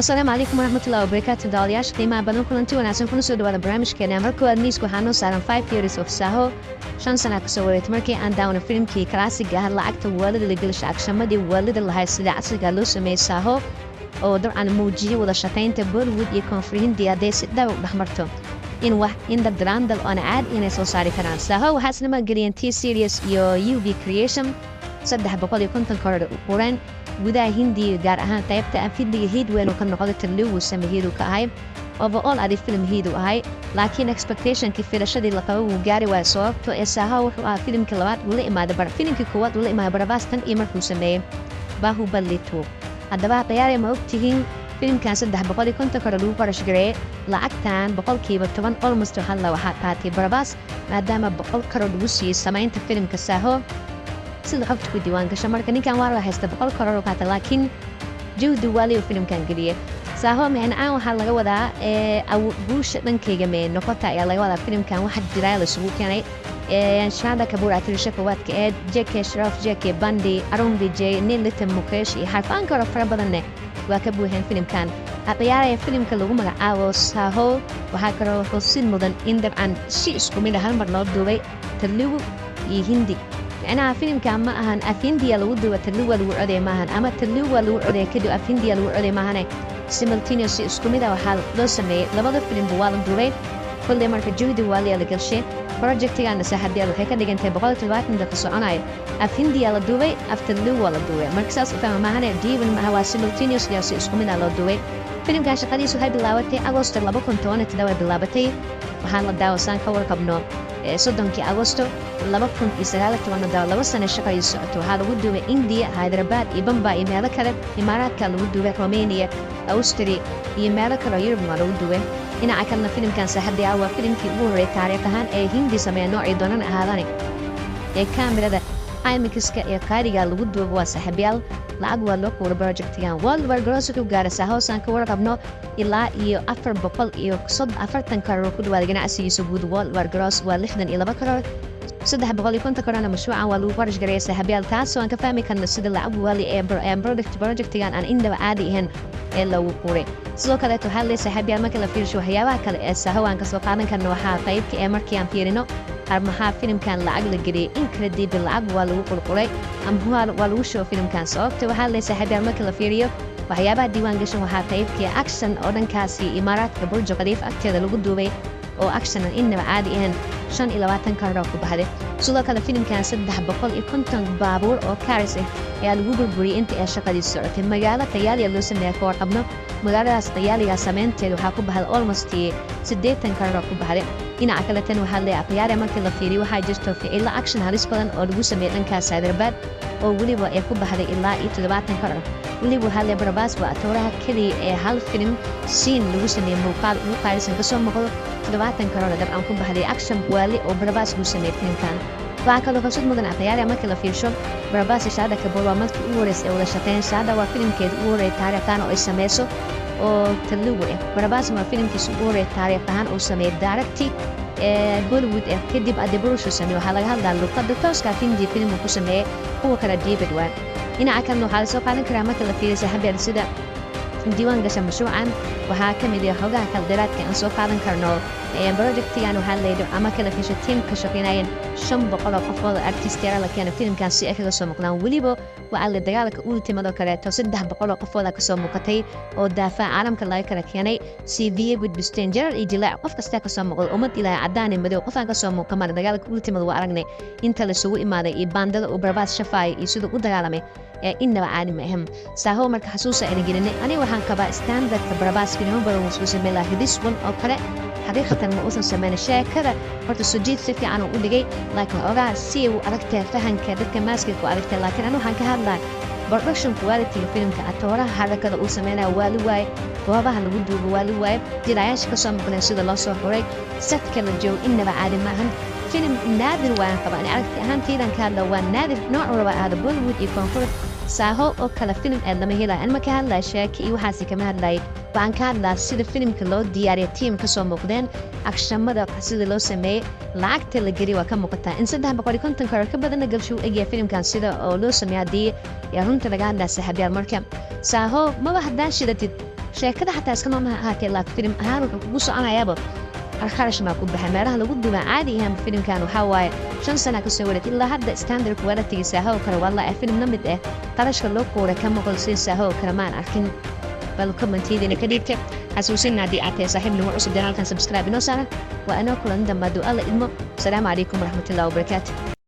السلام عليكم ورحمة الله وبركاته دالياش قيمة بدن كلنتي وناسن كنا سود ولا برامج كنا مركو أدميس كهانو سارن 5 years of Saaho شان سنة كسويت مركي أن داون فيلم كي كلاسيك جهر لعقت والد اللي قلش أكشن مدي والد اللي هاي سلا عصر قالوا سمي Saaho أو در عن موجي ولا شتين تبول ود يكون فرين دي أديس دا بحمرته إن the درام دل أنا عاد إن سوساري كران Saaho وحسن ما قرين تي سيريس يو في كرييشن صدح بقول يكون تنكرر قران ودا هندي gaar ahaan qaybta afidliga heed weyn oo ka noqday taliw sameeyay ka ahay overall adi film heedu ahay laakiin expectation ki filashadii la qabo uu gaari waa sababtoo ee Saaho wuxuu ahaa filmka labaad uu la imaaday filmkii koowaad uu la imaaday Prabhas tan iyo markuu sameeyay Baahubali 2 haddaba qiyaare ma ogtihiin filmkan 350 karo lagu qarash gareeyay lacagtan boqolkiiba 10 almost hal la waxa qaatay Prabhas maadaama boqol karo lagu siiyay samaynta filmka Saaho sida xogta ku diiwaan gasho marka ninkan waa la haysta boqol karo qaata laakiin juhdi wali oo filmkan galiye Saaho meen aan waxa laga wadaa guusha dhankayga meen noqota ayaa laga wadaa filmkan waxa jiray la sugu keenay Shraddha Kapoor atirisha kowaadka Jackie Shroff Jackie Bandi Arun Vijay Nitin Mukesh iyo xarfaan karo fara badan waa ka buuxeen filmkan aqyaaraya filmka lagu magacaabo Saaho waxa karo xusin mudan in dabcan si isku mid ah hal mar loo duubay taliw iyo hindi أنا فيلم كان ما أهان أفندي لو دو تلو لو عدي ما هن أما تلو لو عدي كدو أفندي لو عدي ما هن simultaneous إسكومي ده وحال لو سمي لبعض فيلم بوالم دوبي كل مرة جودي والي على كل شيء project يعني سهل ديالو هيك ديجن تبغى تلوات من دكتور أنا أفندي على دوبي أفتلو على دوبي مركز فهم ما هن دي من هو simultaneous يا إسكومي ده على دوبي فيلم كان شغالي سهل بلاوتي أغسطس لبا كنتون تداوي بلاوتي وحال داو سان كور كبنو soddonkii Agosto 2019 laba sano shaqo ay socoto waxa lagu duubay India, Hyderabad iyo Bombay iyo meelo kale Imaaraadka lagu duubay Romania, Austria iyo meelo kale Yurub lagu duubay dhinaca kalena filmkan saxadii ah waa filmkii ugu horeeyay taariikh ahaan ee Hindi sameeyay noocii doonan ahaadaan ee kaamirada IMAX-ka ee qaaliga lagu duubay waa saaxiibayaal lacag waa loo qoray project-kan world war gross ku gaaray Saaho san ka warqabno ilaa iyo 440 karoor ku dhawaad ganacsigiisa guud world war gross waa 62 karoor 350 karoor mashruucan waa lagu qarash gareeyay saaxiibayaal taas oo aan ka fahmi karno sida lacag wali ee project-kan aan indaba caadi ahayn ee lagu qoray sidoo kale waxaa la saaxiibayaal marka la fiirsho waxyaabaha kale ee Saaho aan ka soo qaadan karno waxaa qaybka ee markii aan fiirino maxaa filmkan lacag la geliyay incredible lacag waa lagu qulqulay ama waa lagu show filmkan sababta waxaa la saaxiibayaal marka la fiiriyo waxyaabaha diiwaan gashan waxaa qaybkii action oo dhankaasi Imaaraadka Burj Khalifa agteeda lagu duubay oo action inaba caadi ahayn 25 karoor ku baxday sidoo kale filmkan 350 baabuur oo cars ayaa lagu burburiyay inta ay shaqadii socotay magaalada Tayaali loo sameeyay ka warqabno magaaladaas Tayaaliga sameynteedu waxaa ku baxay almost 80 karoor ku baxday dhinaca kale tan waxaa la aqyaar markii la fiiriyo waxaa jirto ficil action halis badan oo lagu sameeyay dhankaas Hyderabad oo waliba ay ku baxday ilaa 70 karoor waliba waxaa la Prabhas waa tooraha kaliya ee hal film scene lagu sameeyay muuqaal qaalisan ka soo muuqdo 70 karoor dabcan ku baxday action wali oo Prabhas lagu sameeyay filmkan waxaa kaloo xusid mudan aqyaar markii la fiirsho Prabhas Shraddha Kapoor waa markii ugu horeysay ee wada shaqeyn Shraddha waa filmkeeda ugu horeeyay taariikhdan oo ay sameeyso oo taliw Prabhas waa filmkiisa ugu horeeyay taariikhdan oo sameeyay directi Bollywood kadib adibrushu sameeyay waxa laga hadlaa luqadda tooska hindi filmku ku sameeyay kuwa kala diibad waan dhinaca kalena waxaa soo qaadan karaa marka la fiiriyo saaxiibayaal sida diiwaan gashan mashruucan waxaa ka mid ah xogaha kala dheeraadka aan soo qaadan karno project-kan waxaa leeyahay ama kala fiisho team ka shaqeynayeen 500 qof oo artist yar la keenay filmkan si ay kaga soo muuqdaan waliba waa la dagaalka ultimate kale 300 qof oo ka soo muuqatay oo daafac caalamka laga kala keenay CV with Bistan General Ijlaa qof kasta ka soo muuqdo umad ilaa cadaan madow qof aan ka soo muuqan dagaalka ultimate waa aragnay inta la soo imaaday iyo bandada oo Prabhas shafaay iyo sidoo u dagaalamay إنما عادي مهم Saaho marka xasuusa ay gelinay ani waxaan ka baa standardka Prabhas filmo badan oo soo meelay this one oo kale xaqiiqatan ma uusan sameyn sheekada horta Sujeeth si fiican u dhigay laakiin ogaa si uu aragtay fahanka dadka maaska ku aragtay laakiin anu waxaan ka hadlaa production quality filmka atooraha harakada uu sameynaa waa li waay goobaha lagu duubo waa li waay dilaayaasha ka soo muuqnaa sida loo soo xuray setka la joogo inaba caadi maahan film naadir waan qabaan aragti ahaan tiidan ka hadla waa naadir nooc walba aad Bollywood iyo koonfur Saaho oo kala film ee lama helay in ma ka hadlaa sheeki iyo waxaasi kama hadlay baan ka hadlaa sida filmka loo diyaariyay team ka soo muuqdeen actionada sida loo sameeyay lacagta la gari waa ka muuqataa in 350 karoor ka badan galshu eegay filmkan sida oo loo sameeyay hadii runta laga hadlaa saaxiibayaal marka Saaho ma hadaan shidatid sheekada xataa iska nooma ahaatee laakiin filim ahaan wuxuu kugu soconayaaba الخرج ما كوب بحمارها لود ما عادي هم فيلم كانوا حواي شن سنة كسولت إلا هذا ستاندرد ولا تيجي ساهو كر والله فيلم نمد قرش كله كورة كم قل سي ساهو كرمان أركن بالكم تيجي نكديك حسوسين نادي عتي صاحب نمر عصب دنا كان سبسكرايب نوصل وأنا كل عندما دو الله إدمو السلام عليكم ورحمة الله وبركاته.